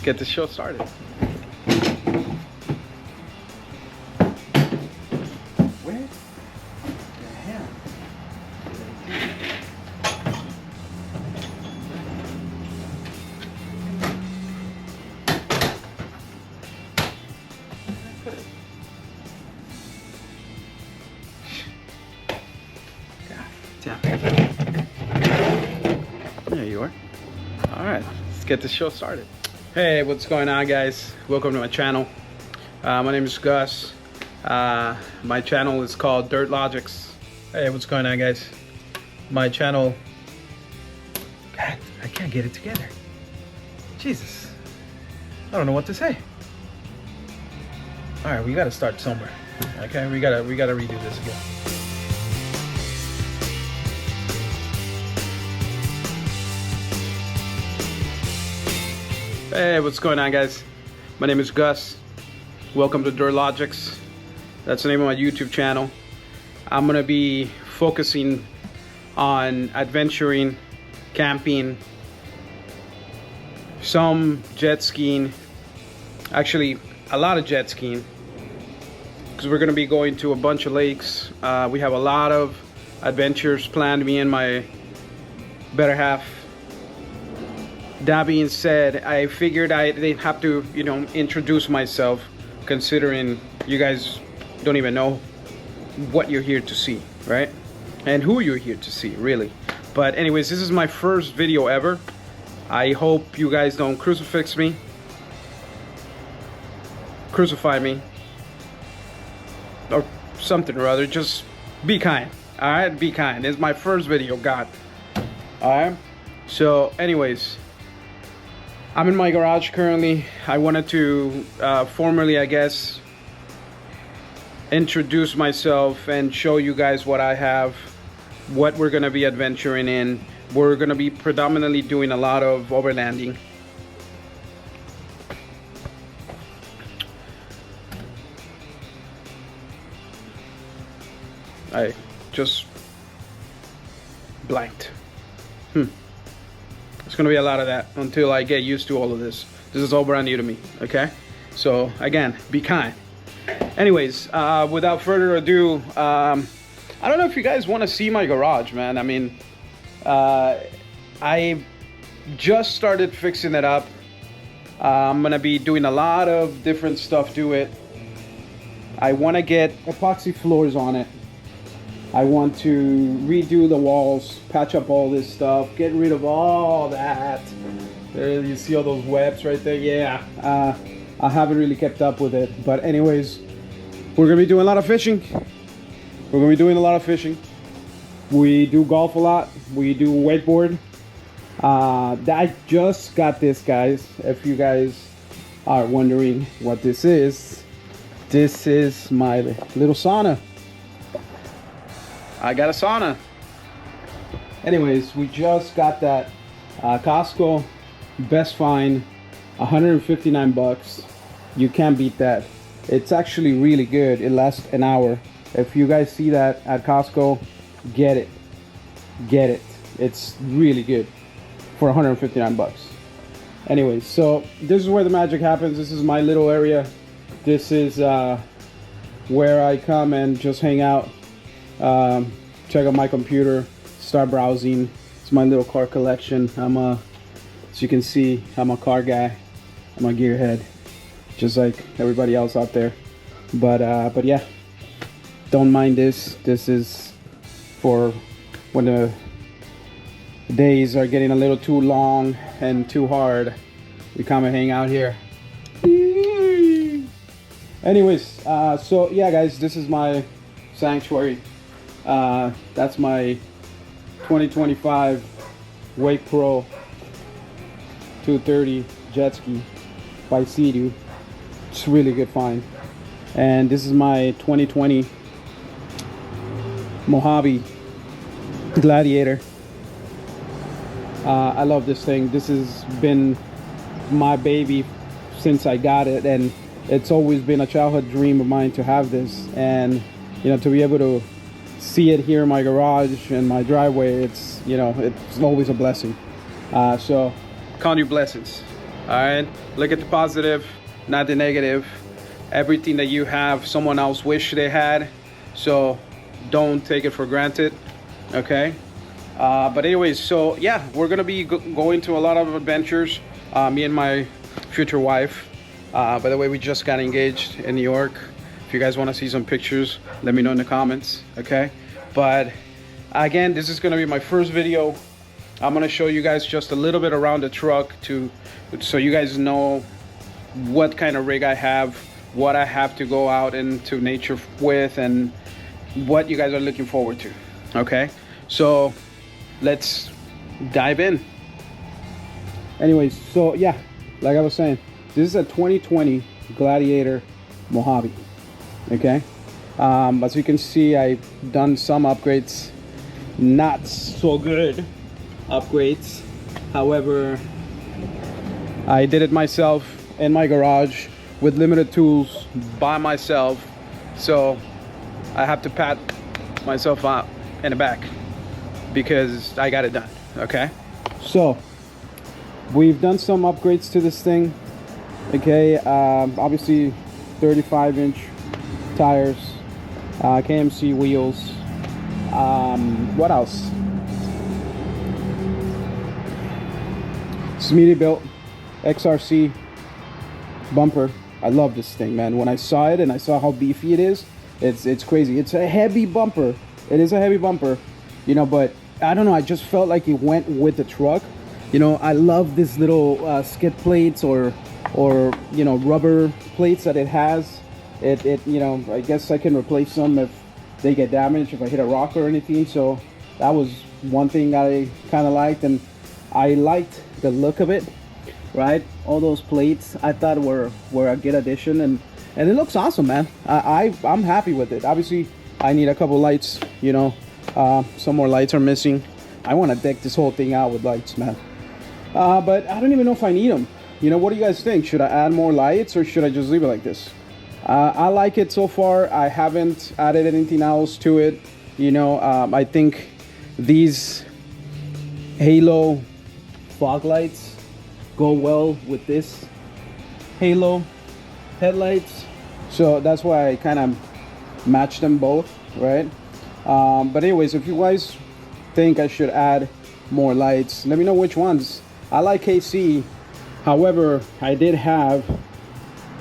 get the show started. Where the hell? There you are. All right, let's get the show started. Hey, what's going on, guys? Welcome to my channel. My name is Gus. My channel is called Dirt Logics. Hey, what's going on, guys? My channel. God, I can't get it together. Jesus, I don't know what to say. All right, we gotta start somewhere. Okay, we gotta redo this again. Hey, what's going on, guys? My name is Gus. Welcome to Dirt Logics. That's the name of my YouTube channel. I'm gonna be focusing on adventuring, camping, some jet skiing, actually a lot of jet skiing, because we're gonna be going to a bunch of lakes. We have a lot of adventures planned, me and my better half. That being said, I figured they'd have to, you know, introduce myself, considering you guys don't even know what you're here to see, right? And who you're here to see, really. But anyways, this is my first video ever. I hope you guys don't crucify me, or something or other. Just be kind, all right? Be kind. It's my first video, God. All right? So anyways, I'm in my garage currently. I wanted to formally, I guess, introduce myself and show you guys what I have, what we're gonna be adventuring in. We're gonna be predominantly doing a lot of overlanding. I just blanked. It's gonna be a lot of that until I get used to all of this. This is all brand new to me, okay? So again, be kind. Anyways, without further ado, I don't know if you guys want to see my garage, man. I mean, I just started fixing it up. I'm gonna be doing a lot of different stuff to it. I want to get epoxy floors on it. I want to redo the walls, patch up all this stuff, get rid of all that. There, you see all those webs right there? Yeah, I haven't really kept up with it. But anyways, we're gonna be doing a lot of fishing. We do golf a lot. We do wakeboard. I just got this, guys. If you guys are wondering what this is my little sauna. I got a sauna. Anyways, we just got that Costco, best find, 159 bucks. You can't beat that. It's actually really good. It lasts an hour. If you guys see that at Costco, get it. It's really good for 159 bucks. Anyways, so this is where the magic happens. This is my little area. This is where I come and just hang out. Check out my computer, start browsing. It's my little car collection. As you can see, I'm a car guy. I'm a gearhead, just like everybody else out there. But yeah, don't mind this. This is for when the days are getting a little too long and too hard. We come and hang out here. Anyways, so yeah, guys, this is my sanctuary. That's my 2025 Wake Pro 230 jet ski by Sea-Doo. It's really good find. And this is my 2020 Mojave Gladiator. I love this thing. This has been my baby since I got it, and it's always been a childhood dream of mine to have this. And you know, to be able to see it here in my garage and my driveway, it's, you know, it's always a blessing. So count your blessings. All right, look at the positive, not the negative. Everything that you have, someone else wished they had, so don't take it for granted. Okay, but anyways, so yeah, we're gonna be going to a lot of adventures, me and my future wife. By the way, we just got engaged in New York. If you guys want to see some pictures, let me know in the comments. Okay, but again, this is gonna be my first video. I'm gonna show you guys just a little bit around the truck so you guys know what kind of rig I have, what I have to go out into nature with, and what you guys are looking forward to. Okay, so let's dive in. Anyways, so yeah, like I was saying, this is a 2020 Gladiator Mojave. Okay, as you can see, I've done some upgrades, not so good upgrades. However, I did it myself in my garage with limited tools by myself, so I have to pat myself out in the back because I got it done. Okay, so we've done some upgrades to this thing. Okay, obviously 35-inch tires, KMC wheels. What else? Smeaty-built XRC bumper. I love this thing, man. When I saw it and I saw how beefy it is, it's crazy. It's a heavy bumper. It is a heavy bumper, you know, but I don't know, I just felt like it went with the truck. You know, I love this little skid plates or you know, rubber plates that it has. It you know, I guess I can replace them if they get damaged, if I hit a rock or anything. So that was one thing I kind of liked, and I liked the look of it, right? All those plates I thought were a good addition, and it looks awesome, man. I'm happy with it. Obviously I need a couple lights, you know, some more lights are missing. I want to deck this whole thing out with lights, man. But I don't even know if I need them. You know, what do you guys think? Should I add more lights or should I just leave it like this? I like it so far. I haven't added anything else to it. You know, I think these halo fog lights go well with this halo headlights, so that's why I kind of match them both, right? But anyways, if you guys think I should add more lights, let me know which ones. I like KC. However, I did have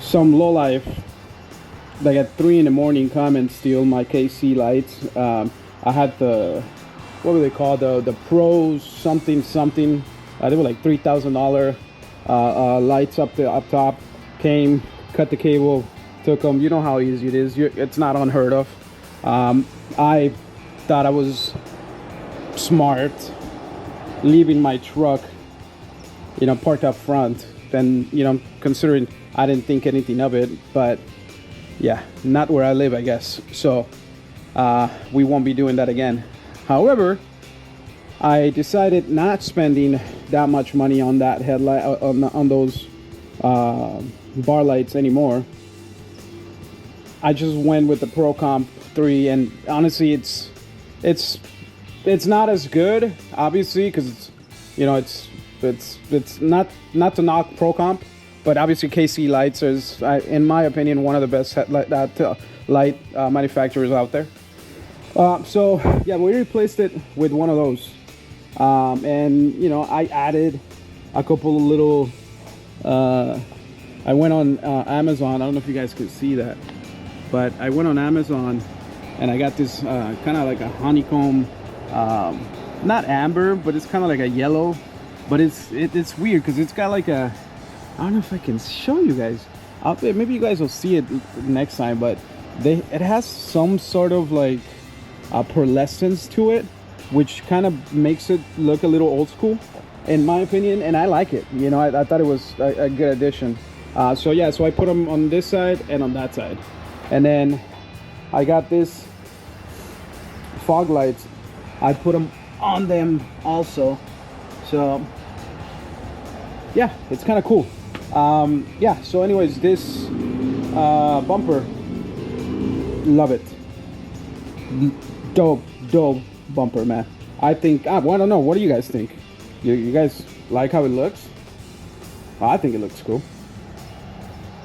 some lowlife like at 3 in the morning come and steal my KC lights. I had the, what were they called, the Pros something. They were like $3,000 lights up top. Came, cut the cable, took them. You know how easy it is. It's not unheard of. I thought I was smart leaving my truck, you know, parked up front. Then, you know, considering I didn't think anything of it, but yeah, not where I live, I guess. So we won't be doing that again. However, I decided not spending that much money on that headlight, on those bar lights anymore. I just went with the Pro Comp 3, and honestly, it's not as good, obviously, because it's, you know, it's not to knock Pro Comp, but obviously KC lights is, in my opinion, one of the best light manufacturers out there. So yeah, we replaced it with one of those. And you know, I added a couple of little, I went on Amazon. I don't know if you guys could see that, but I went on Amazon and I got this kind of like a honeycomb, not amber, but it's kind of like a yellow, but it's weird because it's got like a, I don't know if I can show you guys. Maybe you guys will see it next time, but it has some sort of like pearlescence to it, which kind of makes it look a little old school, in my opinion, and I like it. You know, I thought it was a good addition. So yeah, so I put them on this side and on that side, and then I got this fog lights. I put them on them also. So yeah, it's kind of cool. Yeah, so anyways, this bumper, love it. Dope bumper, man. I think, well, I don't know, what do you guys think? You guys like how it looks? I think it looks cool.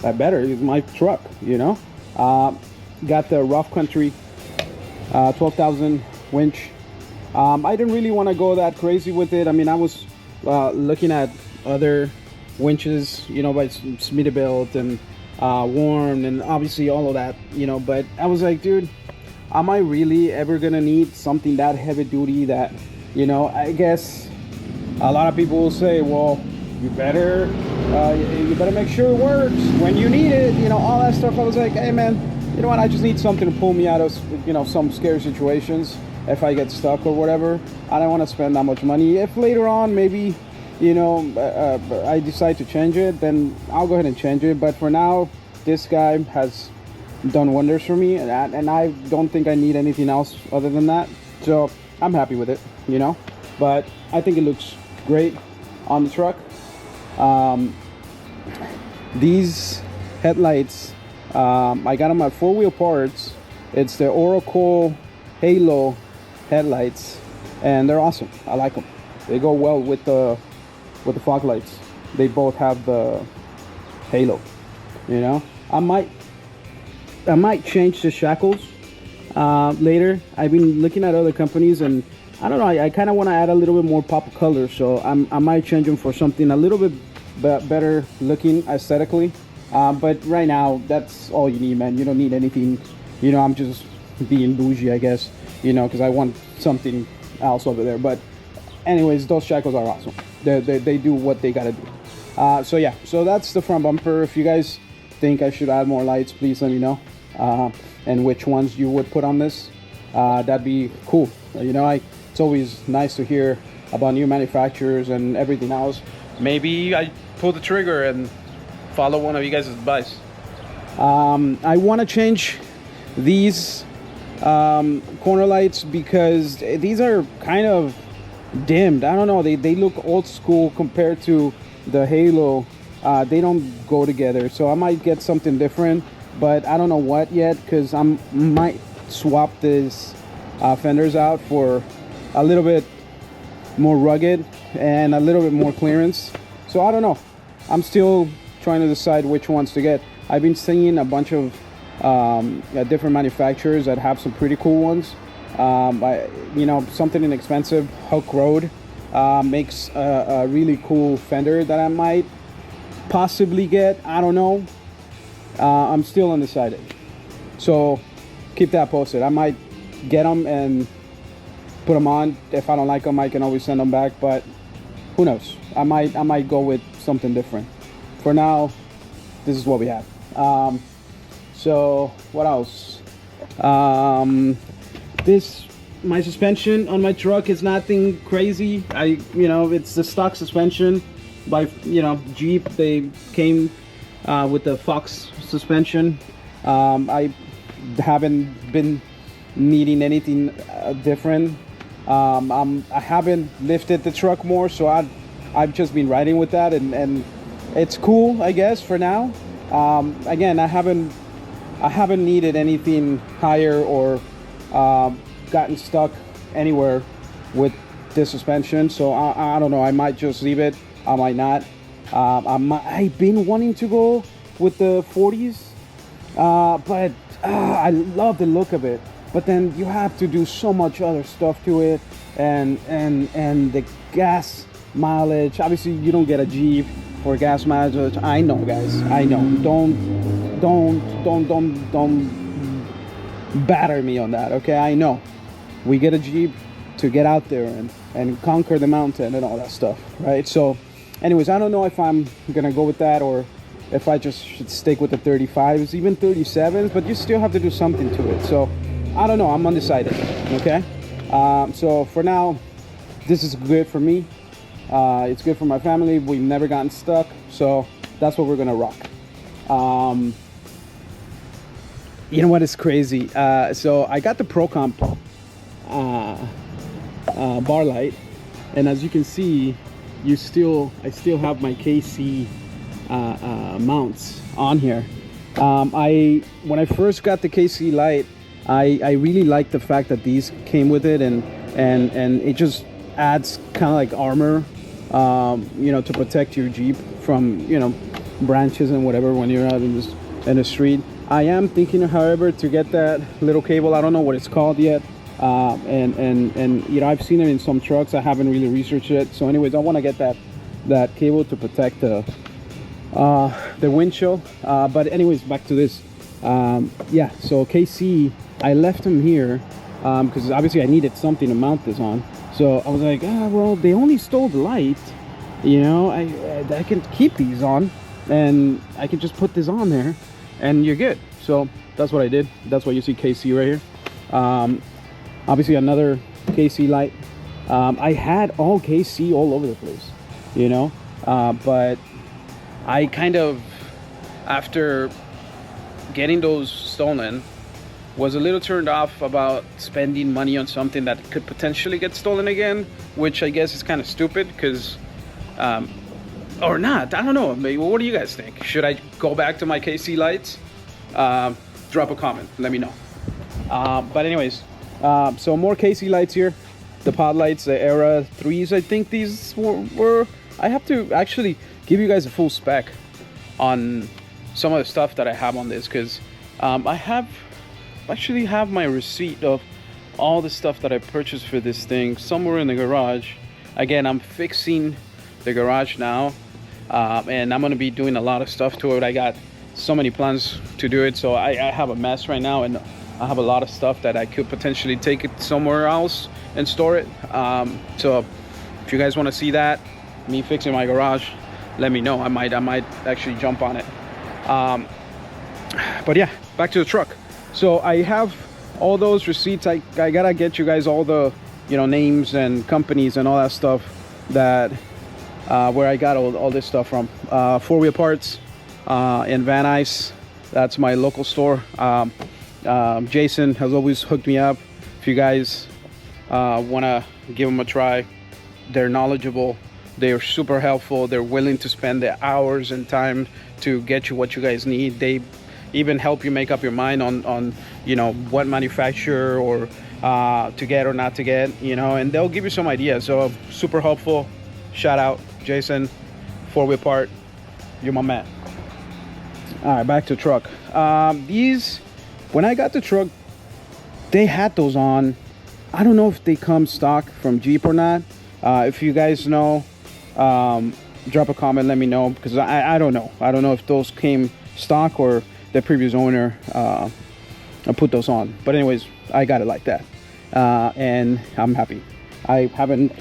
That better. It's my truck, you know. Got the rough country 12,000 winch. I didn't really want to go that crazy with it. I mean, I was looking at other winches, you know, by Smittybilt and Warm and obviously all of that, you know, but I was like, dude, am I really ever gonna need something that heavy duty that, you know, I guess a lot of people will say, well, you better make sure it works when you need it, you know, all that stuff. I was like, hey man, you know what, I just need something to pull me out of, you know, some scary situations if I get stuck or whatever. I don't want to spend that much money. If later on maybe, you know, I decide to change it, then I'll go ahead and change it. But for now, this guy has done wonders for me, and I don't think I need anything else other than that. So I'm happy with it, you know. But I think it looks great on the truck. These headlights, I got them at 4-wheel parts. It's the Oracle Halo headlights, and they're awesome. I like them. They go well with the fog lights. They both have the halo, you know. I might change the shackles later. I've been looking at other companies, and I don't know, I kind of want to add a little bit more pop of color, so I might change them for something a little bit better looking aesthetically. But right now, that's all you need, man. You don't need anything, you know. I'm just being bougie, I guess, you know, because I want something else over there. But anyways, those shackles are awesome. They do what they gotta do. So yeah, so that's the front bumper. If you guys think I should add more lights, please let me know, and which ones you would put on this. That'd be cool. You know, it's always nice to hear about new manufacturers and everything else. Maybe I pull the trigger and follow one of you guys' advice. I want to change these corner lights because these are kind of dimmed. I don't know, they look old school compared to the Halo. They don't go together, so I might get something different, but I don't know what yet, because I might swap these fenders out for a little bit more rugged and a little bit more clearance. So I don't know, I'm still trying to decide which ones to get. I've been seeing a bunch of different manufacturers that have some pretty cool ones. You know, something inexpensive, Hook Road makes a really cool fender that I might possibly get. I don't know. I'm still undecided, so keep that posted. I might get them and put them on. If I don't like them, I can always send them back, but who knows. I might go with something different. For now, this is what we have. So what else? My suspension on my truck is nothing crazy. You know, it's the stock suspension by, you know, Jeep. They came with the Fox suspension. I haven't been needing anything different. I haven't lifted the truck more, so I've just been riding with that, and it's cool, I guess, for now. Again, I haven't needed anything higher or gotten stuck anywhere with this suspension, so I don't know. I might just leave it. I might not. I've been wanting to go with the 40s, but I love the look of it. But then you have to do so much other stuff to it, and the gas mileage. Obviously, you don't get a Jeep for gas mileage. I know, guys. I know. Don't batter me on that. Okay, I know. We get a Jeep to get out there and conquer the mountain and all that stuff, right? So anyways, I don't know if I'm gonna go with that or if I just should stick with the 35s, even 37s, but you still have to do something to it. So I don't know, I'm undecided. Okay, so for now, this is good for me. It's good for my family. We've never gotten stuck, so that's what we're gonna rock. You know what is crazy? So I got the Pro Comp bar light, and as you can see, I still have my KC mounts on here. When I first got the KC light, I really liked the fact that these came with it, and it just adds kind of like armor you know, to protect your Jeep from, you know, branches and whatever when you're out in the street. I am thinking, however, to get that little cable. I don't know what it's called yet. And you know, I've seen it in some trucks. I haven't really researched it. So anyways, I want to get that cable to protect the windshield. But anyways, back to this. Yeah, so KC, I left him here because obviously I needed something to mount this on. So I was like, well, they only stole the light, you know, I can keep these on and I can just put this on there and you're good. So that's what I did. That's why you see KC right here. Obviously another KC light. I had all KC all over the place, you know, but I kind of, after getting those stolen, was a little turned off about spending money on something that could potentially get stolen again, which I guess is kind of stupid because or not, I don't know. Maybe, what do you guys think? Should I go back to my KC lights? Drop a comment, let me know. But anyways, so more KC lights here, the pod lights, the Era 3s. I think these were I have to actually give you guys a full spec on some of the stuff that I have on this, because I actually have my receipt of all the stuff that I purchased for this thing somewhere in the garage. Again, I'm fixing the garage now, and I'm gonna be doing a lot of stuff to it. I got so many plans to do it, so I have a mess right now, and I have a lot of stuff that I could potentially take it somewhere else and store it. So if you guys want to see that, me fixing my garage, let me know. I might actually jump on it. But yeah, back to the truck. So I have all those receipts. I gotta get you guys all the, you know, names and companies and all that stuff that where I got all this stuff from. 4-Wheel Parts in Van Nuys. That's my local store. Jason has always hooked me up. If you guys want to give them a try, they're knowledgeable, they're super helpful, they're willing to spend the hours and time to get you what you guys need. They even help you make up your mind on you know, what manufacturer or to get or not to get, you know, and they'll give you some ideas. So super helpful. Shout out Jason, 4-Wheel Part, you're my man. All right, back to the truck. These, when I got the truck, they had those on. I don't know if they come stock from Jeep or not. If you guys know, drop a comment, let me know, because I don't know. I don't know if those came stock or the previous owner put those on. But anyways, I got it like that, and I'm happy. I haven't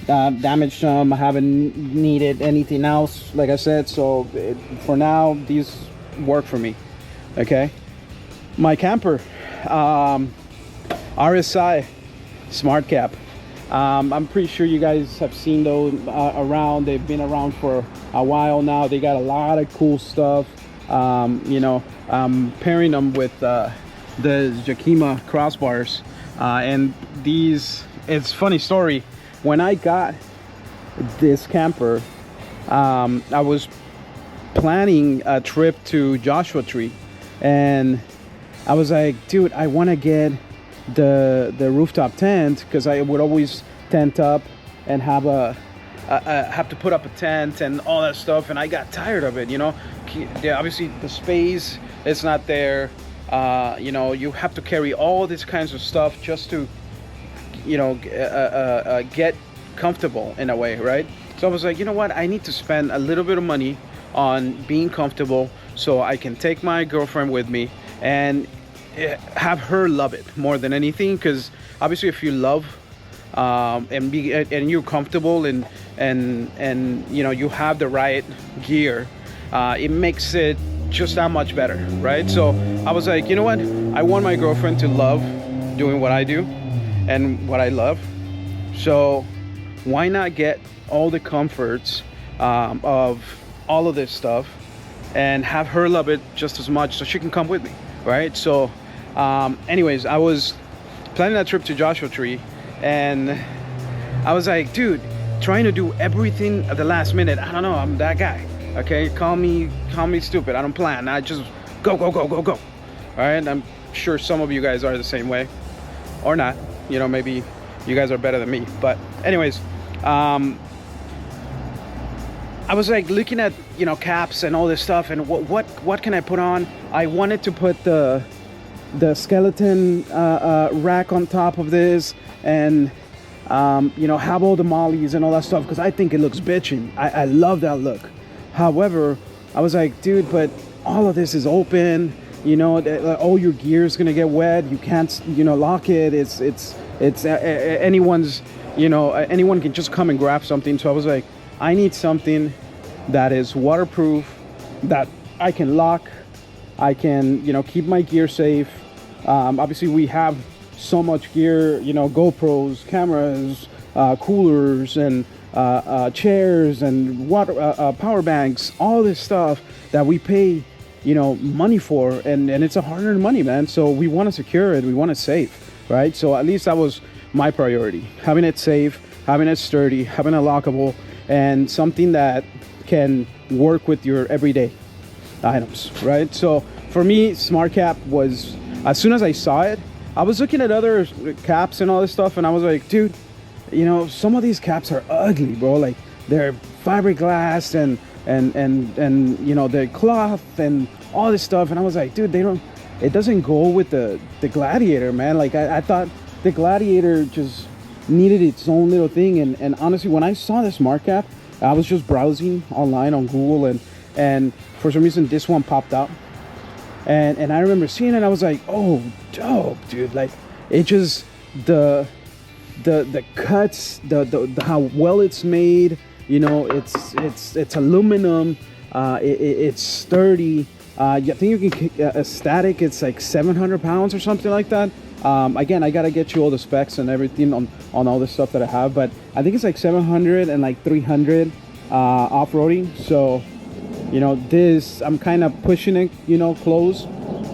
damaged them. I haven't needed anything else, like I said. So for now, these work for me. Okay, my camper, RSI Smart Cap. I'm pretty sure you guys have seen those around. They've been around for a while now. They got a lot of cool stuff. You know, pairing them with the Yakima crossbars, and these, it's funny story. When I got this camper, I was planning a trip to Joshua Tree, and I was like, dude, I want to get the rooftop tent, because I would always tent up and have to put up a tent and all that stuff, and I got tired of it, you know. Obviously the space is not there. You know, you have to carry all these kinds of stuff just to, you know, get comfortable in a way, right? So I was like, you know what, I need to spend a little bit of money on being comfortable so I can take my girlfriend with me and have her love it more than anything. Because obviously if you love and you're comfortable and you know, you have the right gear, it makes it just that much better, right? So I was like, you know what, I want my girlfriend to love doing what I do and what I love, so why not get all the comforts of all of this stuff and have her love it just as much so she can come with me, right? So anyways, I was planning that trip to Joshua Tree, and I was like, dude, trying to do everything at the last minute, I don't know, I'm that guy. Okay, call me stupid. I don't plan, I just go. All right, I'm sure some of you guys are the same way, or not, you know, maybe you guys are better than me. But anyways, I was like looking at, you know, caps and all this stuff, and what can I put on? I wanted to put the skeleton rack on top of this, and you know, have all the mollies and all that stuff, because I think it looks bitchin'. I love that look. However, I was like, dude, but all of this is open, you know, all your gear is gonna get wet. You can't, you know, lock it. It's anyone's, you know, anyone can just come and grab something. So I was like, I need something that is waterproof, that I can lock, I can, you know, keep my gear safe. Obviously we have so much gear, you know, GoPros, cameras, coolers, and chairs, and water, power banks, all this stuff that we pay, you know, money for, and it's a hard-earned money, man. So we want to secure it, we want it safe, right? So at least that was my priority: having it safe, having it sturdy, having it lockable, and something that can work with your everyday items, right? So for me, Smart Cap was, as soon as I saw it, I was looking at other caps and all this stuff, and I was like, dude, you know, some of these caps are ugly, bro. Like, they're fiberglass and you know, the cloth and all this stuff, and I was like, dude, it doesn't go with the Gladiator, man. Like, I thought the Gladiator just needed its own little thing, and honestly, when I saw the Smart Cap, I was just browsing online on Google, and for some reason this one popped up, and I remember seeing it. I was like, oh, dope, dude. Like, it just, the cuts, the how well it's made, you know, it's aluminum, it's sturdy. I think you can a static, it's like 700 pounds or something like that. Again, I gotta get you all the specs and everything on all the stuff that I have, but I think it's like 700 and like 300 off-roading. So, you know, this, I'm kind of pushing it, you know, close.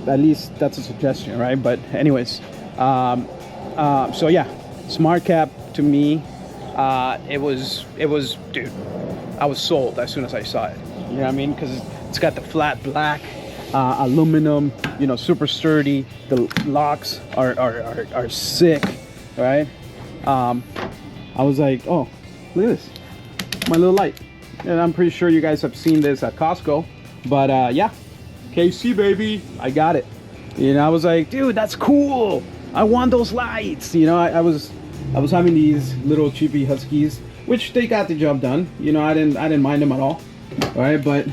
At least that's a suggestion, right? But anyways, so yeah, Smart Cap to me, it was, dude, I was sold as soon as I saw it. You know what I mean? Because it's got the flat black aluminum, you know, super sturdy. The locks are sick, right? I was like, oh, look at this, my little light. And I'm pretty sure you guys have seen this at Costco, but yeah, KC baby, I got it. You know, I was like, dude, that's cool. I want those lights. You know, I was having these little cheapy Huskies, which they got the job done. You know, I didn't mind them at all, right? But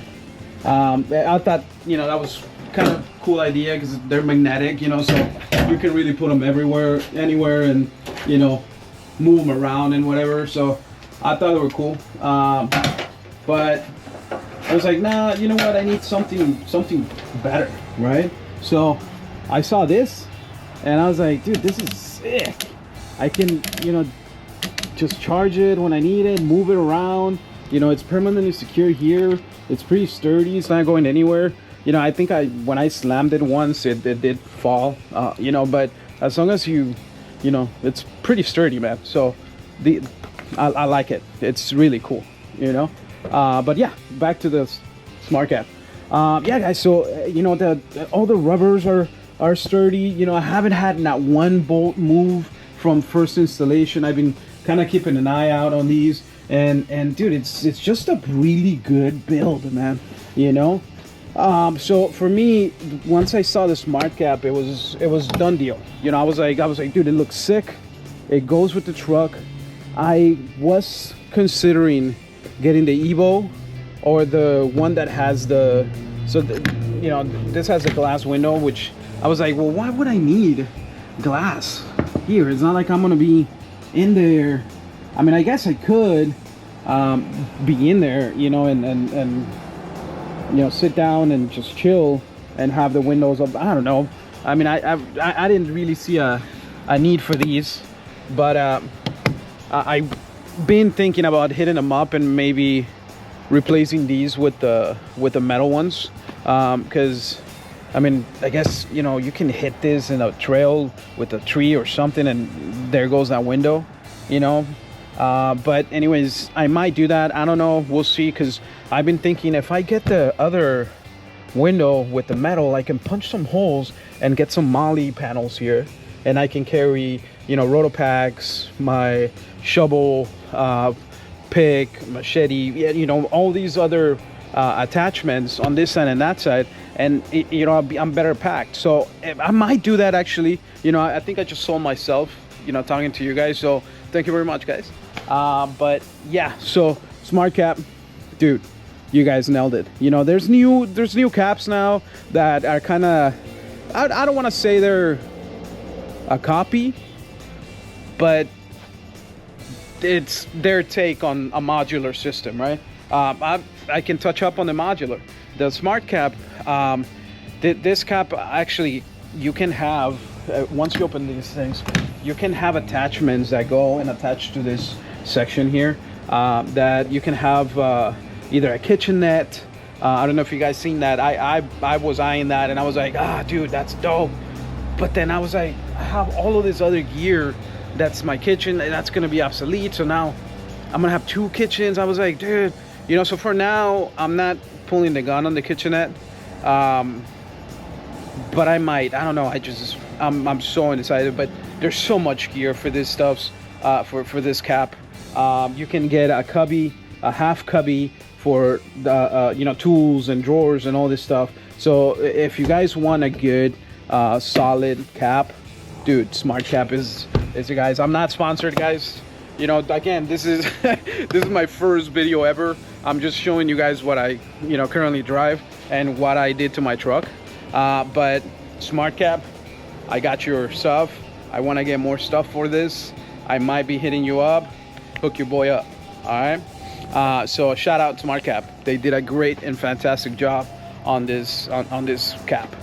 I thought, you know, that was kind of cool idea, because they're magnetic, you know, so you can really put them everywhere, anywhere, and, you know, move them around and whatever. So I thought they were cool, but I was like, nah, you know what, I need something better, right? So I saw this and I was like, dude, this is sick. I can, you know, just charge it when I need it, move it around. You know, it's permanently secure here. It's pretty sturdy. It's not going anywhere. You know, I think when I slammed it once, it did fall, you know, but as long as you know, it's pretty sturdy, man. So I like it. It's really cool, you know. But yeah, back to the Smart Cap. Yeah, guys, so you know, all the rubbers are sturdy. You know, I haven't had not one bolt move from first installation. I've been kind of keeping an eye out on these, and dude, it's just a really good build, man, you know. So for me, once I saw the Smart Cap, it was done deal. You know, I was like, dude, it looks sick. It goes with the truck. I was considering getting the Evo or the one that has you know, this has a glass window, which I was like, well, why would I need glass here? It's not like I'm gonna be in there. I mean, I guess I could be in there, you know, and you know, sit down and just chill and have the windows up. I don't know. I mean, I didn't really see a need for these, but I've been thinking about hitting them up and maybe replacing these with the metal ones, because I mean, I guess, you know, you can hit this in a trail with a tree or something and there goes that window, you know. But anyways, I might do that. I don't know, we'll see, because I've been thinking if I get the other window with the metal, I can punch some holes and get some molly panels here, and I can carry, you know, roto packs, my shovel, pick, machete, you know, all these other attachments on this side and that side, and you know, I'm better packed. So I might do that actually. You know, I think I just sold myself, you know, talking to you guys. So thank you very much, guys. But yeah, so smart cap, dude, you guys nailed it. You know, there's new caps now that are kind of, I don't want to say they're a copy, but it's their take on a modular system, right? I can touch up on the modular. The smart cap, this cap actually, you can have, once you open these things, you can have attachments that go and attach to this section here, that you can have either a kitchenette. I don't know if you guys seen that. I was eyeing that and I was like, ah, dude, that's dope. But then I was like, I have all of this other gear that's my kitchen and that's gonna be obsolete. So now I'm gonna have 2 kitchens. I was like, dude, you know, so for now, I'm not pulling the gun on the kitchenette. But I might, I don't know. I'm so excited, but there's so much gear for this stuff, for this cap. You can get a cubby, a half cubby for the, you know, tools and drawers and all this stuff. So if you guys want a good, solid cap, dude, smart cap is you guys. I'm not sponsored, guys. You know, again, this is this is my first video ever. I'm just showing you guys what I, you know, currently drive and what I did to my truck. But smart cap, I got your stuff. I want to get more stuff for this. I might be hitting you up. Hook your boy up. All right. So shout out to smart cap. They did a great and fantastic job on this on this cap.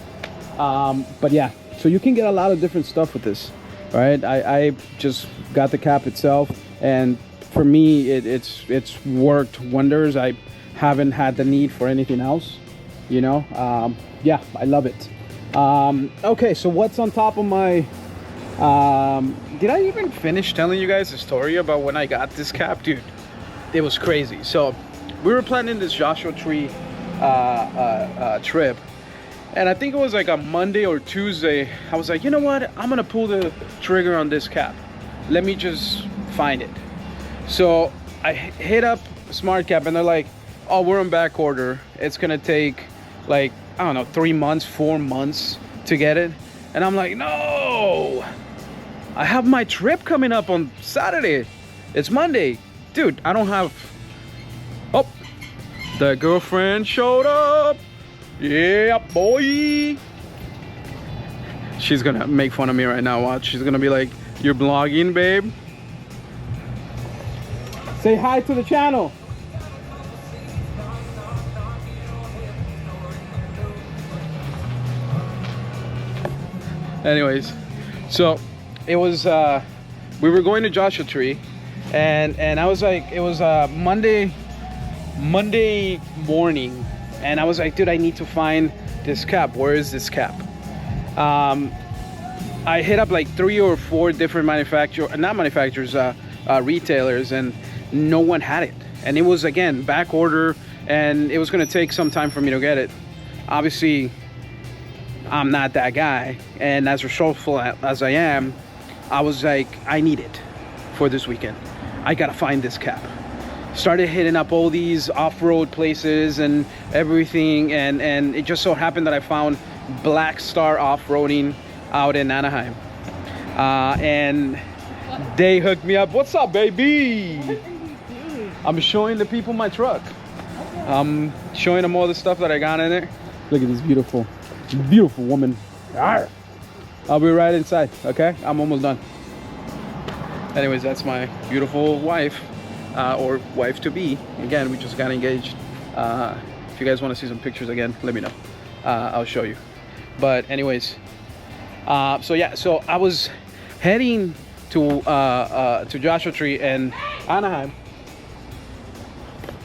But yeah, so you can get a lot of different stuff with this. All right. I just got the cap itself, and for me, it's worked wonders. I haven't had the need for anything else, you know. Yeah, I love it. Okay, so what's on top of my, did I even finish telling you guys the story about when I got this cap? Dude, it was crazy. So we were planning this Joshua Tree trip, and I think it was like a Monday or Tuesday. I was like, you know what, I'm gonna pull the trigger on this cap. Let me just find it. So I hit up Smart Cap and they're like, oh, we're on back order. It's gonna take like, I don't know, 3 months, 4 months to get it. And I'm like, no, I have my trip coming up on Saturday. It's Monday. Dude, I don't have, oh, the girlfriend showed up. Yeah, boy. She's gonna make fun of me right now, watch. She's gonna be like, you're blogging, babe? Say hi to the channel. Anyways, so it was we were going to Joshua Tree, and I was like, it was Monday morning, and I was like, dude, I need to find this cap. Where is this cap? I hit up like 3 or 4 different retailers, and no one had it. And it was, again, back order, and it was going to take some time for me to get it. Obviously, I'm not that guy, and as resourceful as I am, I was like, I need it for this weekend. I gotta find this cap. Started hitting up all these off-road places and everything, and it just so happened that I found Black Star Off-Roading out in Anaheim, and they hooked me up. What's up, baby? I'm showing the people my truck. I'm showing them all the stuff that I got in it. Look at this beautiful woman. Arr. I'll be right inside, okay? I'm almost done. Anyways, that's my beautiful wife, or wife to be. Again, we just got engaged. If you guys want to see some pictures again, let me know. I'll show you. But anyways, so yeah, so I was heading to Joshua Tree and Anaheim.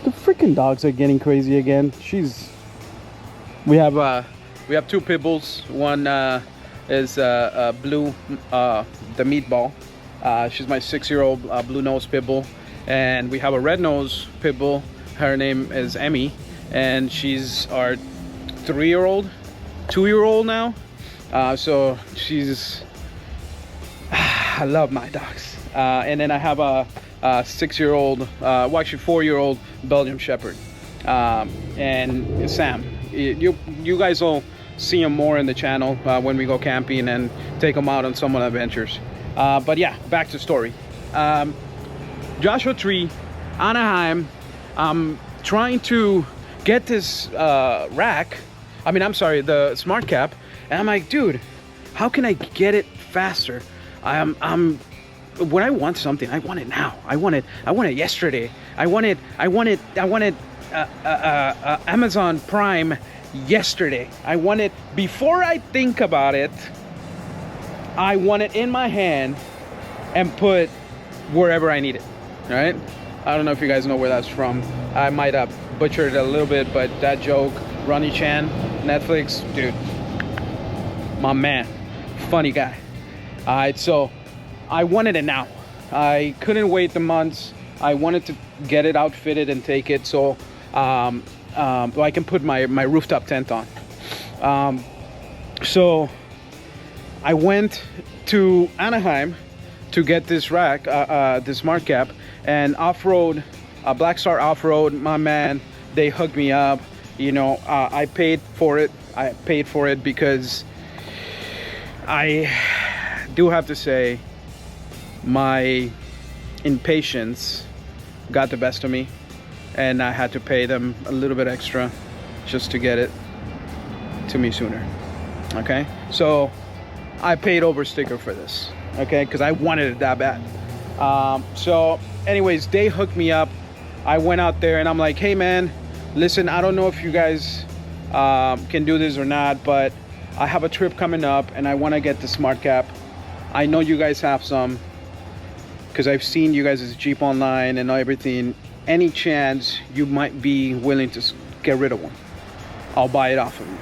The freaking dogs are getting crazy again. We have 2 pit bulls. One is Blue, the meatball. She's my 6-year-old blue nose pit bull, and we have a red nose pit bull. Her name is Emmy, and she's our 3-year-old, 2-year-old now. So she's, I love my dogs. And then I have a 6-year-old, well, actually 4-year-old Belgian Shepherd, and Sam. You guys will see him more in the channel when we go camping and take him out on some adventures. But yeah, back to story. Joshua Tree, Anaheim. I'm trying to get this rack. I'm sorry, the smart cap, and I'm like, dude, how can I get it faster? When I want something, I want it now. I want it yesterday. I wanted Amazon Prime yesterday. I want it before I think about it. I want it in my hand and put wherever I need it. All right. I don't know if you guys know where that's from. I might have butchered it a little bit, but that joke, Ronnie Chan, Netflix, dude, my man, funny guy. All right, so I wanted it now. I couldn't wait the months. I wanted to get it outfitted and take it so I can put my rooftop tent on. So I went to Anaheim to get this rack, this smart cap, and off-road, Black Star Off-Road, my man, they hooked me up. I paid for it. I paid for it because I do have to say my impatience got the best of me, and I had to pay them a little bit extra just to get it to me sooner. Okay, so I paid over sticker for this, okay, because I wanted it that bad. So anyways, they hooked me up. I went out there and I'm like, hey man, listen, I don't know if you guys can do this or not, but I have a trip coming up and I want to get the smart cap. I know you guys have some because I've seen you guys' Jeep online and everything. Any chance you might be willing to get rid of one, I'll buy it off of you.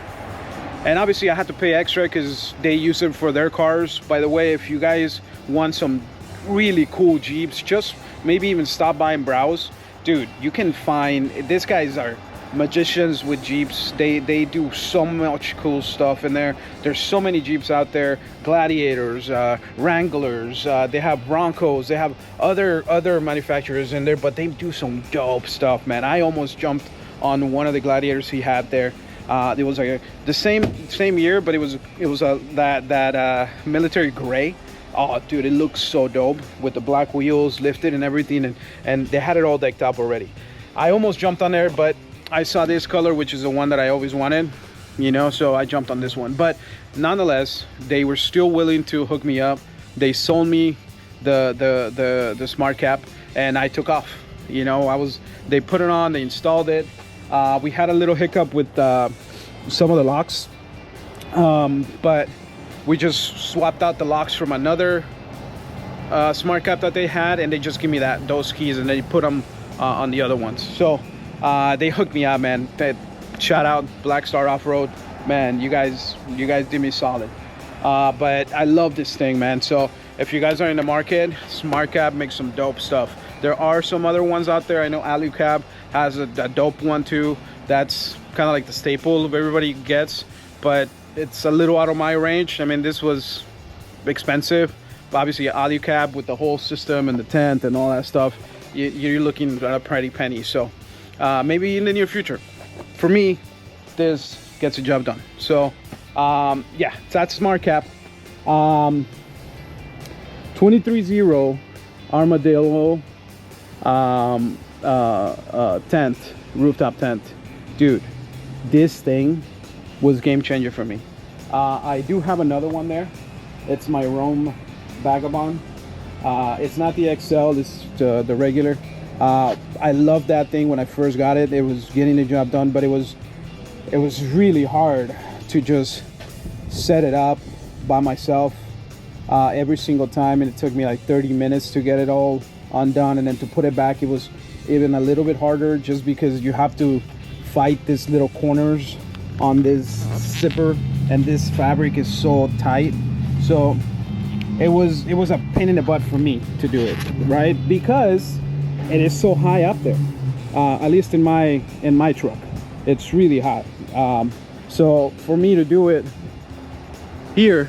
And obviously I had to pay extra because they use it for their cars. By the way, if you guys want some really cool Jeeps, just maybe even stop by and browse. Dude, you can find, these guys are magicians with Jeeps. They do so much cool stuff in there. There's so many Jeeps out there, Gladiators, Wranglers, they have Broncos, they have other manufacturers in there, but they do some dope stuff, man. I almost jumped on one of the Gladiators he had there. It was like the same year, but it was that military gray. Oh dude, it looks so dope with the black wheels lifted and everything, and they had it all decked up already. I almost jumped on there, but I saw this color, which is the one that I always wanted, so I jumped on this one. But nonetheless, they were still willing to hook me up. They sold me the smart cap, and I took off. They put it on, they installed it. We had a little hiccup with some of the locks, but we just swapped out the locks from another smart cap that they had, and they just give me those keys, and they put them on the other ones. So they hooked me up, man. Shout out Black Star Off-Road, man. You guys did me solid. But I love this thing, man. So if you guys are in the market, smart cap makes some dope stuff. There are some other ones out there. I know AluCab has a dope one too. That's kind of like the staple of everybody gets, but it's a little out of my range. This was expensive, but obviously AluCab with the whole system and the tent and all that stuff, you're looking at a pretty penny. So maybe in the near future. For me, this gets the job done. So yeah, that's smart cap. 230 Armadillo tent, rooftop tent. Dude, this thing was game changer for me. I do have another one there. It's my Rome Vagabond. It's not the XL, it's the regular. I loved that thing when I first got it. It was getting the job done, but it was really hard to just set it up by myself every single time, and it took me like 30 minutes to get it all undone, and then to put it back, it was even a little bit harder just because you have to fight these little corners on this zipper, and this fabric is so tight. So it was a pain in the butt for me to do it, right? Because it is so high up there. At least in my truck, it's really high. So for me to do it here,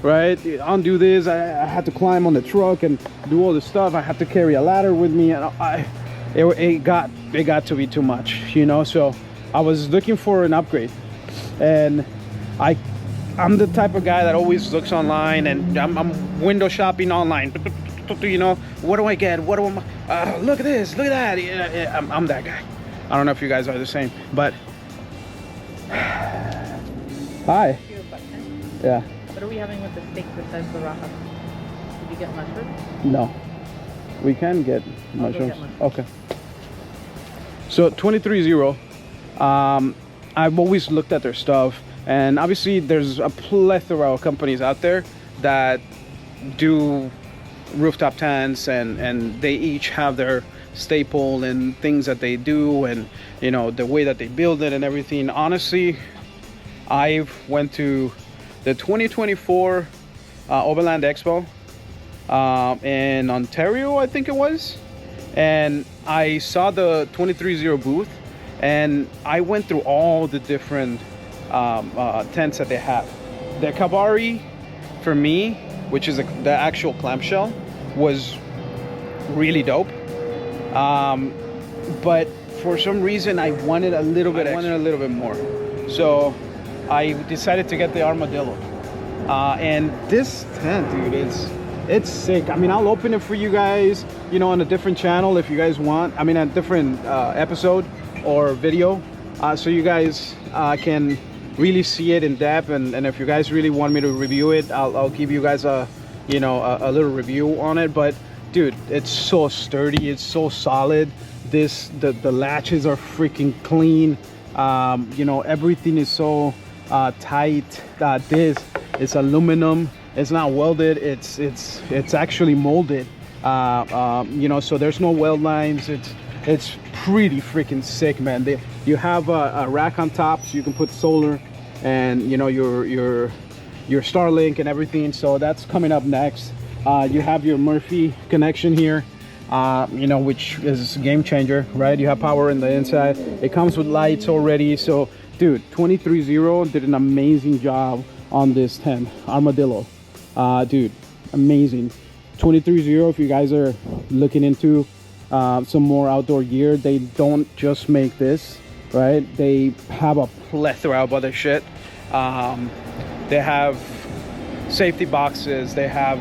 right? Undo this. I had to climb on the truck and do all this stuff. I had to carry a ladder with me, and it got to be too much, you know. So I was looking for an upgrade, and I'm the type of guy that always looks online, and I'm window shopping online. You know, what do I get? What do I? Look at this. Look at that. Yeah, I'm that guy. I don't know if you guys are the same, but hi. Yeah. What are we having with the steak besides the raja? Did you get mushrooms? No. We can get mushrooms. Okay. So 23-0. I've always looked at their stuff, and obviously there's a plethora of companies out there that do rooftop tents, and they each have their staple and things that they do, and you know, the way that they build it and everything. Honestly, I went to the 2024 Overland Expo in Ontario, I think it was, and I saw the 23-0 booth, and I went through all the different tents that they have. The Kabari, for me, which is the actual clamshell, was really dope, but for some reason I wanted a little bit more, so I decided to get the armadillo. And this tent, dude, it's sick. I mean, I'll open it for you guys, you know, on a different channel if you guys want. I mean, a different episode or video, so you guys can really see it in depth. And if you guys really want me to review it, I'll give you guys a little review on it. But dude, it's so sturdy, it's so solid. The latches are freaking clean. You know, everything is so tight. This is aluminum. It's not welded. It's actually molded. You know, so there's no weld lines. It's pretty freaking sick, man. You have a rack on top, so you can put solar and, you know, your Starlink and everything. So that's coming up next. You have your Murphy connection here, you know, which is a game changer, right? You have power in the inside. It comes with lights already. So dude, 23-0 did an amazing job on this tent. Armadillo, dude, amazing. 23-0, if you guys are looking into some more outdoor gear, they don't just make this, right? They have a plethora of other shit. They have safety boxes, they have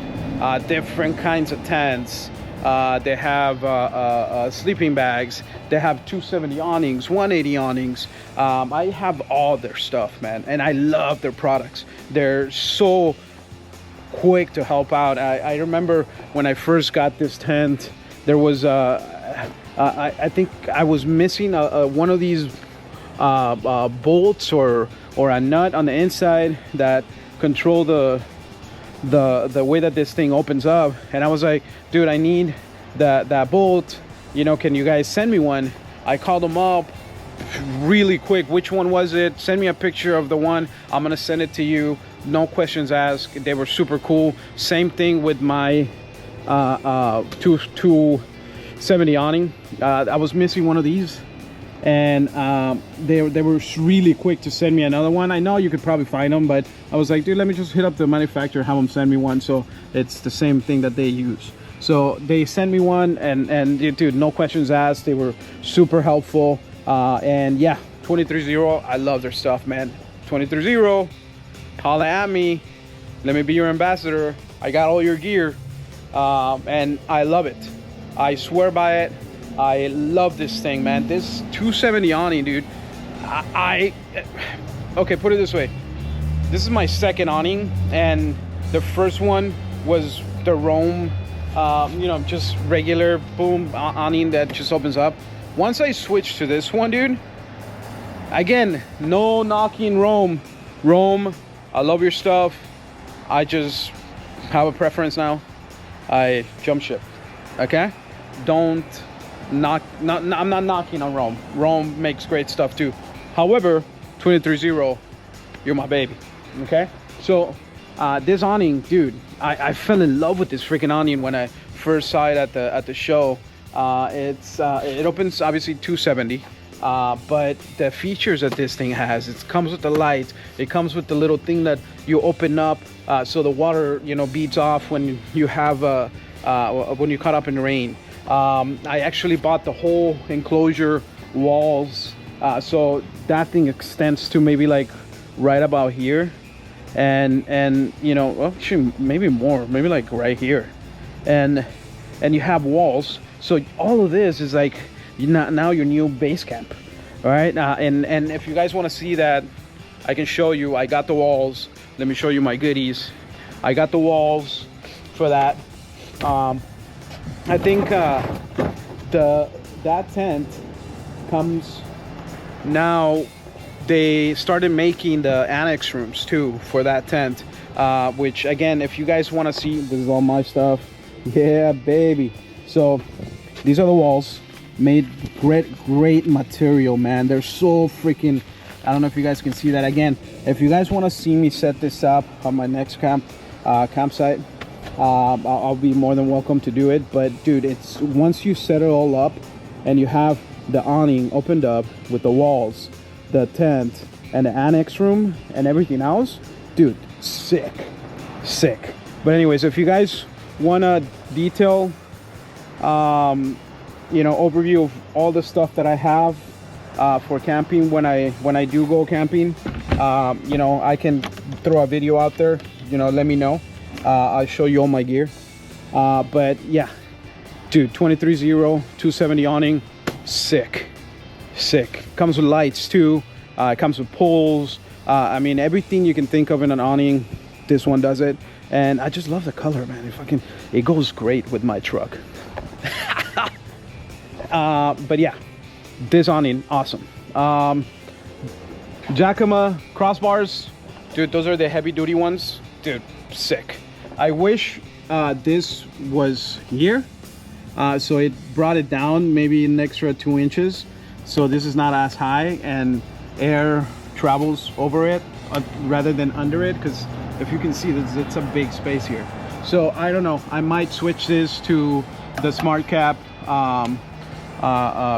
different kinds of tents, they have sleeping bags, they have 270 awnings, 180 awnings. I have all their stuff, man, and I love their products. They're so quick to help out. I remember when I first got this tent, there was I think I was missing one of these bolts or a nut on the inside that control the way that this thing opens up, and I was like, dude, I need that bolt, you know, can you guys send me one? I called them up really quick. Which one was it? Send me a picture of the one. I'm gonna send it to you, no questions asked. They were super cool. Same thing with my 270 awning. I was missing one of these, and they were really quick to send me another one. I know you could probably find them, but I was like, dude, let me just hit up the manufacturer, have them send me one, so it's the same thing that they use. So they sent me one, and dude, no questions asked. They were super helpful. And yeah, 23-0, I love their stuff, man. 23-0, holla at me, let me be your ambassador. I got all your gear, and I love it. I swear by it. I love this thing, man. This 270 awning, dude. Okay, put it this way. This is my second awning, and the first one was the Rome, you know, just regular boom awning that just opens up. Once I switched to this one, dude, again, no knocking Rome, I love your stuff. I just have a preference now. I jump ship, okay? I'm not knocking on Rome. Rome makes great stuff too. However, 23-0, you're my baby, okay? So this awning, dude, I fell in love with this freaking awning when I first saw it at the show. It opens obviously 270. but the features that this thing has, it comes with the lights, it comes with the little thing that you open up, so the water, you know, beads off when you have when you caught up in the rain. I actually bought the whole enclosure walls, so that thing extends to maybe like right about here, and you know, well, actually maybe more, maybe like right here, and you have walls. So all of this is like now your new base camp. All right, and if you guys want to see that, I can show you. I got the walls. Let me show you my goodies. I got the walls for that. I think that tent comes now. They started making the annex rooms too for that tent, which again, if you guys want to see, this is all my stuff. Yeah, baby. So these are the walls, made great material, man. They're so freaking, I don't know if you guys can see that. Again, if you guys want to see me set this up on my next campsite, I'll be more than welcome to do it. But dude, it's once you set it all up and you have the awning opened up with the walls, the tent, and the annex room and everything else, dude, sick. But anyways, if you guys want a detail you know, overview of all the stuff that I have for camping when I do go camping, you know, I can throw a video out there, you know, let me know. I'll show you all my gear. But yeah, dude, 23.0 270 awning, sick. Comes with lights too. It comes with poles. I mean, everything you can think of in an awning, this one does it. And I just love the color, man. It goes great with my truck. But yeah, this awning, awesome. Jacama crossbars, dude, those are the heavy duty ones, dude, sick. I wish this was here, so it brought it down maybe an extra 2 inches, so this is not as high and air travels over it rather than under it, because if you can see, it's a big space here. So I don't know, I might switch this to the Smart Cap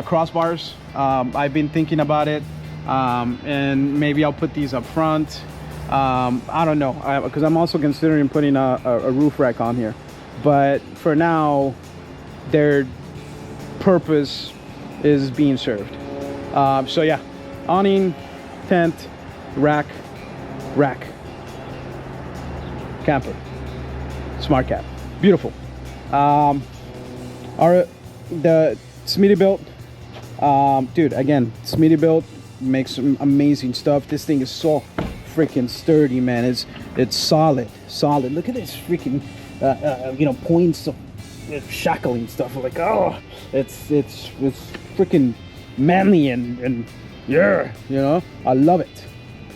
crossbars. I've been thinking about it, and maybe I'll put these up front. I don't know, because I'm also considering putting a roof rack on here, but for now their purpose is being served. So yeah, awning, tent, rack, camper, Smart Cap, beautiful. The Smittybilt, dude, again, Smittybilt makes some amazing stuff. This thing is so freaking sturdy, man. It's solid. Look at this freaking you know, points of shackling stuff. Like, oh, it's freaking manly and yeah, you know, I love it.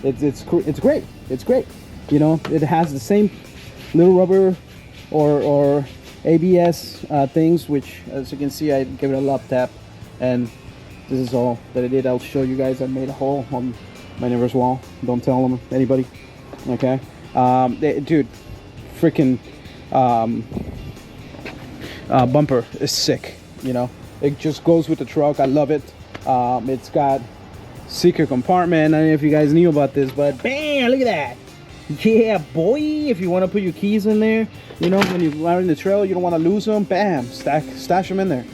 It's great. You know, it has the same little rubber or ABS things, which as you can see, I give it a lap tap, and this is all that I did. I'll show you guys. I made a hole on my neighbor's wall. Don't tell them, anybody. Okay, dude, freaking bumper is sick. You know, it just goes with the truck. I love it. It's got secret compartment. I don't know if you guys knew about this, but bam, look at that. Yeah, boy, if you want to put your keys in there, you know, when you're out in the trail, you don't want to lose them, bam, stash them in there.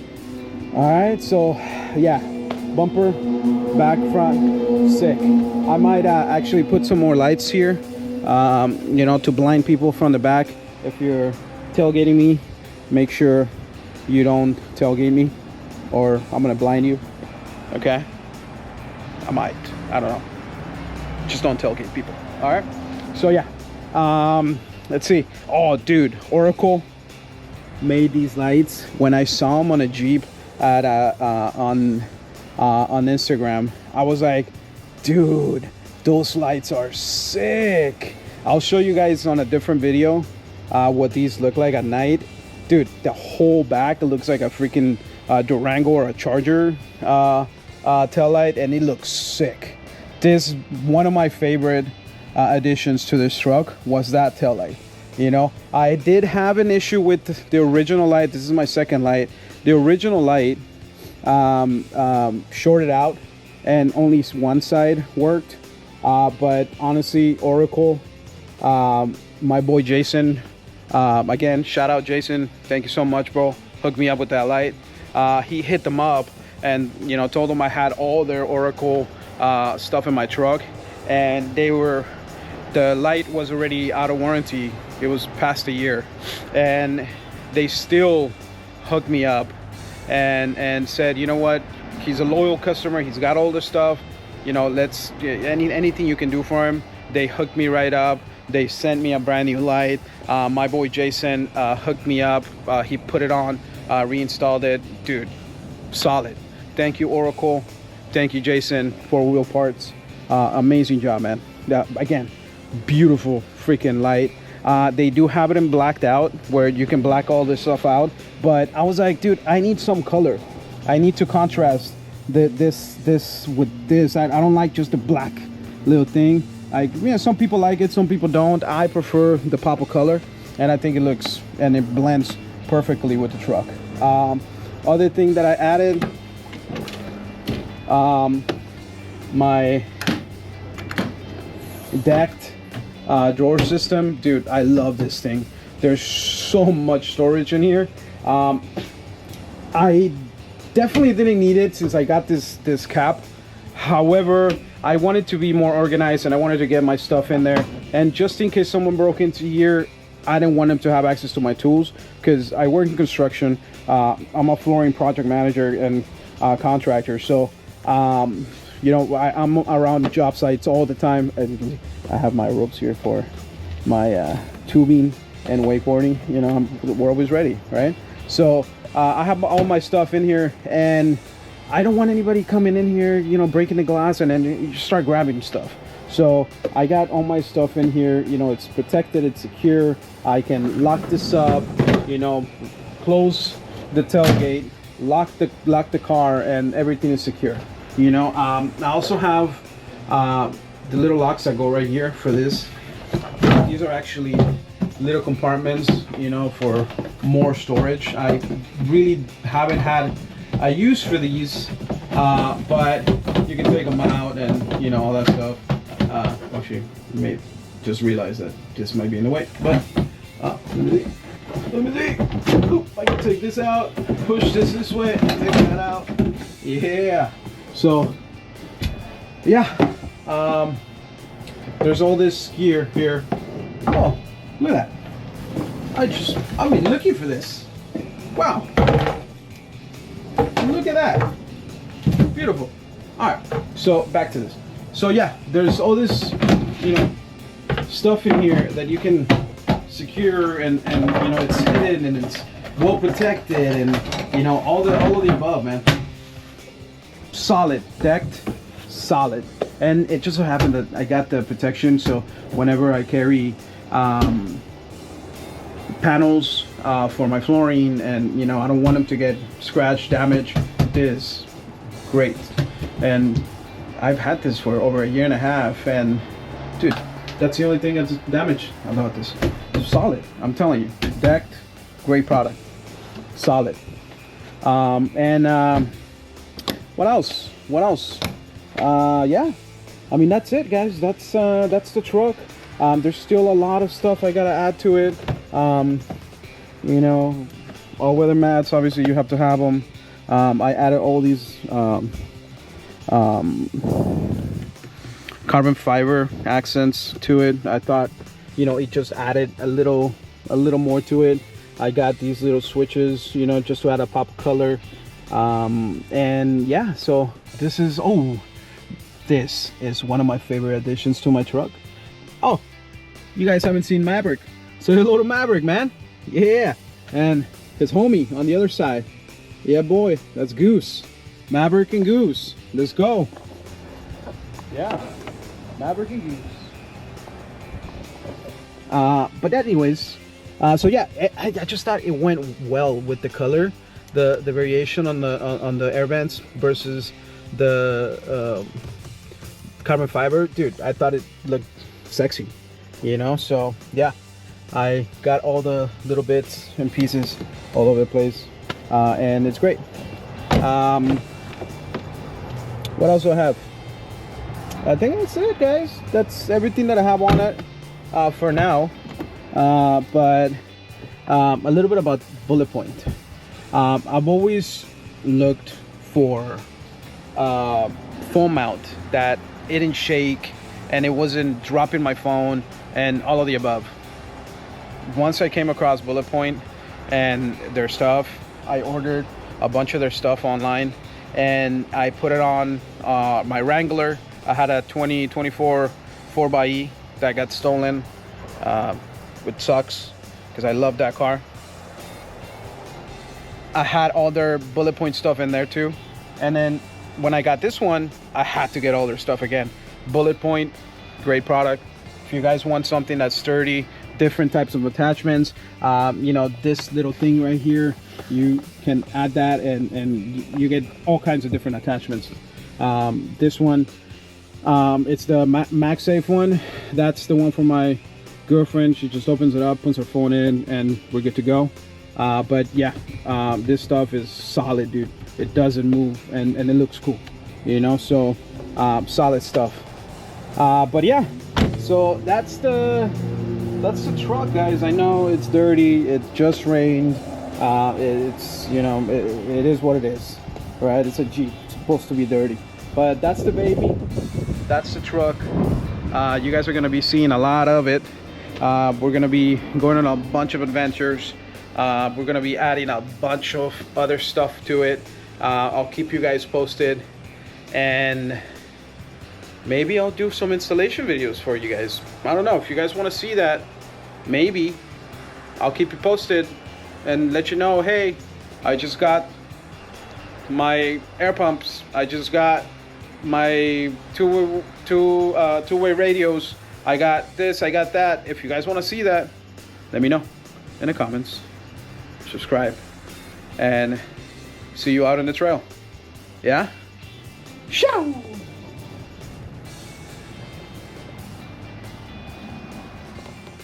All right, so yeah, bumper, back, front, sick. I might actually put some more lights here, you know, to blind people from the back. If you're tailgating me, make sure you don't tailgate me, or I'm gonna blind you. Okay, I might, I don't know, just don't tailgate people. All right. So yeah, let's see. Oh, dude, Oracle made these lights. When I saw them on a Jeep at on Instagram, I was like, dude, those lights are sick. I'll show you guys on a different video what these look like at night. Dude, the whole back, it looks like a freaking Durango or a Charger tail light, and it looks sick. This one of my favorite additions to this truck was that tail light. You know, I did have an issue with the original light. This is my second light. The original light shorted out and only one side worked. But honestly, Oracle, my boy Jason, again, shout out Jason, thank you so much, bro. Hooked me up with that light. He hit them up and, you know, told them I had all their Oracle stuff in my truck, and the light was already out of warranty. It was past a year, and they still hooked me up and said, you know what, he's a loyal customer, he's got all the stuff, you know, let's anything you can do for him. They hooked me right up. They sent me a brand new light. My boy Jason hooked me up. He put it on, reinstalled it. Dude, solid. Thank you, Oracle. Thank you, Jason, for wheel parts. Amazing job, man. Again, beautiful freaking light. They do have it in blacked out, where you can black all this stuff out, but I was like, dude, I need some color. I need to contrast this with this. I don't like just the black little thing. Yeah, some people like it, some people don't. I prefer the pop of color, and I think it looks and it blends perfectly with the truck. Other thing that I added, my decked drawer system. Dude, I love this thing. There's so much storage in here. I definitely didn't need it since I got this cap. However, I wanted to be more organized, and I wanted to get my stuff in there, and just in case someone broke into here, I didn't want them to have access to my tools, because I work in construction. I'm a flooring project manager and contractor, so you know, I'm around job sites all the time. I have my ropes here for my tubing and wakeboarding. You know, we're always ready, right? So I have all my stuff in here, and I don't want anybody coming in here, you know, breaking the glass and then you start grabbing stuff. So I got all my stuff in here. You know, it's protected, it's secure. I can lock this up, you know, close the tailgate, lock the car, and everything is secure. You know, I also have the little locks that go right here for this. These are actually little compartments, you know, for more storage. I really haven't had a use for these, but you can take them out and, you know, all that stuff. Actually, you may just realize that this might be in the way, but let me see. Oop, I can take this out, push this way, take that out. Yeah. So, yeah. There's all this gear here. Oh, look at that. I've been looking for this. Wow. Look at that. Beautiful. All right, so back to this. So yeah, there's all this, you know, stuff in here that you can secure, and you know, it's hidden and it's well protected, and you know, all of the above, man. Solid, decked, solid. And it just so happened that I got the protection, so whenever I carry panels for my flooring, and you know, I don't want them to get scratched, damaged, this great. And I've had this for over a year and a half, and dude, that's the only thing that's damaged about this. It's solid, I'm telling you. Decked, great product, solid. What else? Yeah, I mean, that's it, guys. That's the truck. There's still a lot of stuff I gotta add to it. You know, all-weather mats, obviously you have to have them. I added all these carbon fiber accents to it. I thought, you know, it just added a little more to it. I got these little switches, you know, just to add a pop of color. And yeah, so this is one of my favorite additions to my truck. Oh, you guys haven't seen Maverick. Say hello to Maverick, man. Yeah, and his homie on the other side. Yeah, boy, that's Goose. Maverick and Goose. Let's go. Yeah, Maverick and Goose. But anyways, so yeah, I just thought it went well with the color, the variation on the air vents versus the carbon fiber. Dude, I thought it looked sexy, you know. So yeah, I got all the little bits and pieces all over the place, and it's great. What else do I have? I think that's it, guys. That's everything that I have on it for now. But a little bit about bullet point. I've always looked for phone mount that it didn't shake and it wasn't dropping my phone and all of the above. Once I came across Bullet Point and their stuff, I ordered a bunch of their stuff online and I put it on my Wrangler. I had a 2024 4xe that got stolen, which sucks because I love that car. I had all their Bullet Point stuff in there too, and then when I got this one, I had to get all their stuff again. Bullet Point, great product. If you guys want something that's sturdy, different types of attachments, you know, this little thing right here, you can add that and you get all kinds of different attachments. This one, it's the MagSafe one. That's the one for my girlfriend. She just opens it up, puts her phone in, and we're good to go. But yeah, this stuff is solid, dude. It doesn't move and it looks cool, you know, so solid stuff. But yeah, so that's the truck, guys. I know it's dirty, it just rained, it's, you know, it is what it is, right? It's a Jeep, it's supposed to be dirty, but that's the baby, that's the truck. You guys are gonna be seeing a lot of it. We're gonna be going on a bunch of adventures. We're gonna be adding a bunch of other stuff to it. I'll keep you guys posted, and maybe I'll do some installation videos for you guys. I don't know if you guys want to see that. Maybe I'll keep you posted and let you know, hey, I just got my air pumps, I just got my two-way radios, I got this, I got that. If you guys want to see that, let me know in the comments. Subscribe and see you out on the trail. Yeah? Show!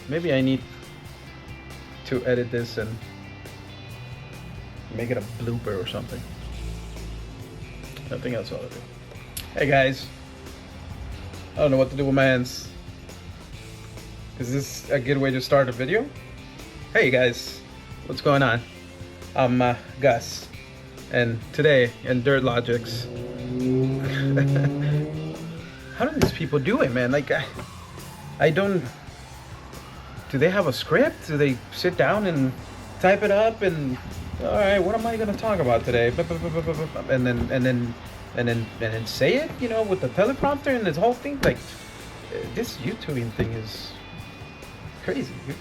Maybe I need to edit this and make it a blooper or something. I think that's all I do. Hey guys, I don't know what to do with my hands. Is this a good way to start a video? Hey guys, what's going on? I'm Gus, and today in Dirt Logics, how do these people do it, man? Like, I don't. Do they have a script? Do they sit down and type it up and, all right, what am I gonna talk about today? And then say it, you know, with the teleprompter and this whole thing. Like, this YouTubing thing is crazy, dude.